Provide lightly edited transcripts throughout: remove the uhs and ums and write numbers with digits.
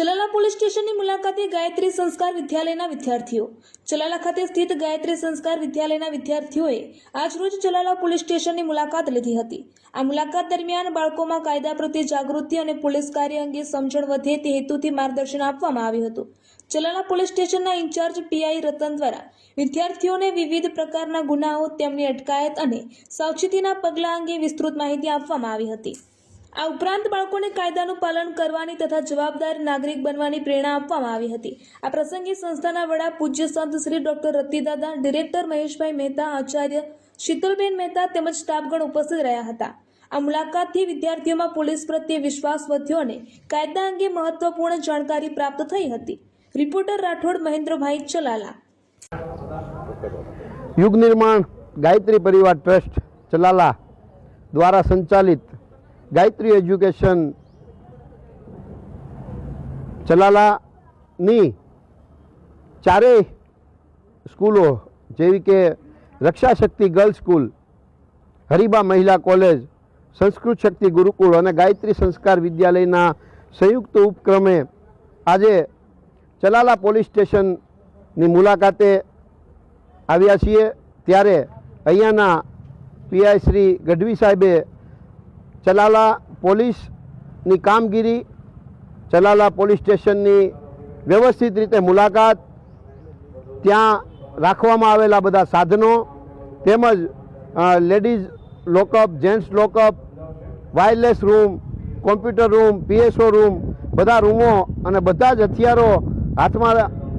Chalala police સ્ટેશનની મુલાકાતે ગાયત્રી સંસ્કાર વિદ્યાલયના વિદ્યાર્થીઓ। ચલાલા ખાતે સ્થિત ગાયત્રી સંસ્કાર વિદ્યાલયના વિદ્યાર્થીઓએ આજરોજ ચલાલા પોલીસ સ્ટેશનની મુલાકાત લીધી હતી। આ મુલાકાત દરમિયાન બાળકોમાં કાયદા પ્રત્યે જાગૃતિ અને પોલીસ કાર્ય અંગે સમજણ વધે તે હેતુથી માર્ગદર્શન આપવામાં આવ્યું હતું। ચલાલા પોલીસ સ્ટેશનના ઇન્ચાર્જ પીઆઈ રતન દ્વારા વિદ્યાર્થીઓને વિવિધ પ્રકારના ગુનાઓ, તેમની અટકાયત અને સાવચેતીના પગલાં અંગે વિસ્તૃત માહિતી આપવામાં આવી હતી। આ ઉપરાંત બાળકોને કાયદાનું પાલન કરવાની તથા જવાબદાર નાગરિક બનવાની પ્રેરણા આપવામાં આવી હતી। આ પ્રસંગે સંસ્થાના વડા પૂજ્ય સંત શ્રી ડોક્ટર રતિદાદા, ડિરેક્ટર મહેશભાઈ મહેતા, આચાર્ય શીતલબેન મહેતા તેમજ સ્ટાફગણ ઉપસ્થિત રહ્યા હતા। આ મુલાકાતથી વિદ્યાર્થીઓમાં પોલીસ પ્રત્યે વિશ્વાસ વધ્યો અને કાયદા અંગે મહત્વપૂર્ણ જાણકારી પ્રાપ્ત થઈ હતી। રિપોર્ટર રાઠોડ મહેન્દ્રભાઈ, ચલાલા। युग निर्माण गायत्री परिवार ट्रस्ट चलाला द्वारा संचालित गायत्री एज्युकेशन चलालानी चारेय स्कूलों जेवी के रक्षा शक्ति गर्ल्स स्कूल, हरिबा महिला कॉलेज, संस्कृत शक्ति गुरुकुल और गायत्री संस्कार विद्यालयना संयुक्त उपक्रमे आजे चलाला पोलीस स्टेशन नी मुलाकाते आव्या छीए। त्यारे अहींयाना पीआई श्री गढ़वी साहेबे चलाला पोलीस नी कामगीरी, चलाला पोलीस स्टेशन नी व्यवस्थित रीते मुलाकात, त्यां राखवामां आवेला बधा साधनों तेमज ladies lockup, gents lockup, wireless room, computer room, PSO room, बधा रूमों अने बधा ज हथियारो हाथमां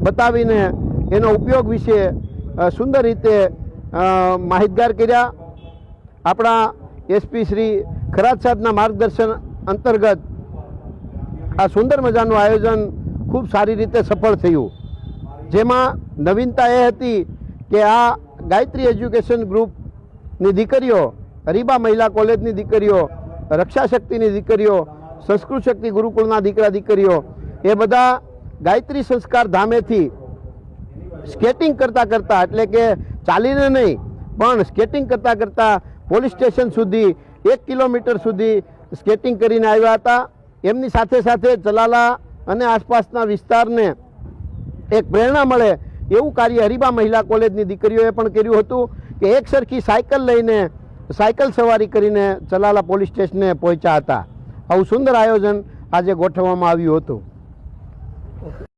बतावीने एनो उपयोग विषे सुंदर रीते माहितगार कर्या। आपणा एसपी श्री खरात साहेबना मार्गदर्शन अंतर्गत आ सुंदर मजानुं आयोजन खूब सारी रीते सफल थयुं। जेमां नवीनता ए हती के आ गायत्री एज्युकेशन ग्रुपनी दीकरीओ, हरीबा महिला कॉलेजनी दीकरीओ, रक्षा शक्तिनी दीकरीओ, संस्कृत शक्ति गुरुकुलना दीकरा दीकरीओ ए बधा गायत्री संस्कार धामेथी स्केटिंग करता करता एटले के चालीने नहीं पण स्केटिंग करता करता पोलीस स्टेशन सुधी 1 किलोमीटर सुधी स्केटिंग करीने आव्या हता। एमनी साथे साथे चलाला अने आसपासना विस्तारने एक प्रेरणा मळे एवुं कार्य हरीबा महिला कॉलेजनी दीकरीओए पण कर्युं हतुं के एक सरखी सायकल लईने सायकल सवारी करीने चलाला पोलीस स्टेशने पहोंच्या हता। आवुं सुंदर आयोजन आजे गोठववामां आव्युं हतुं।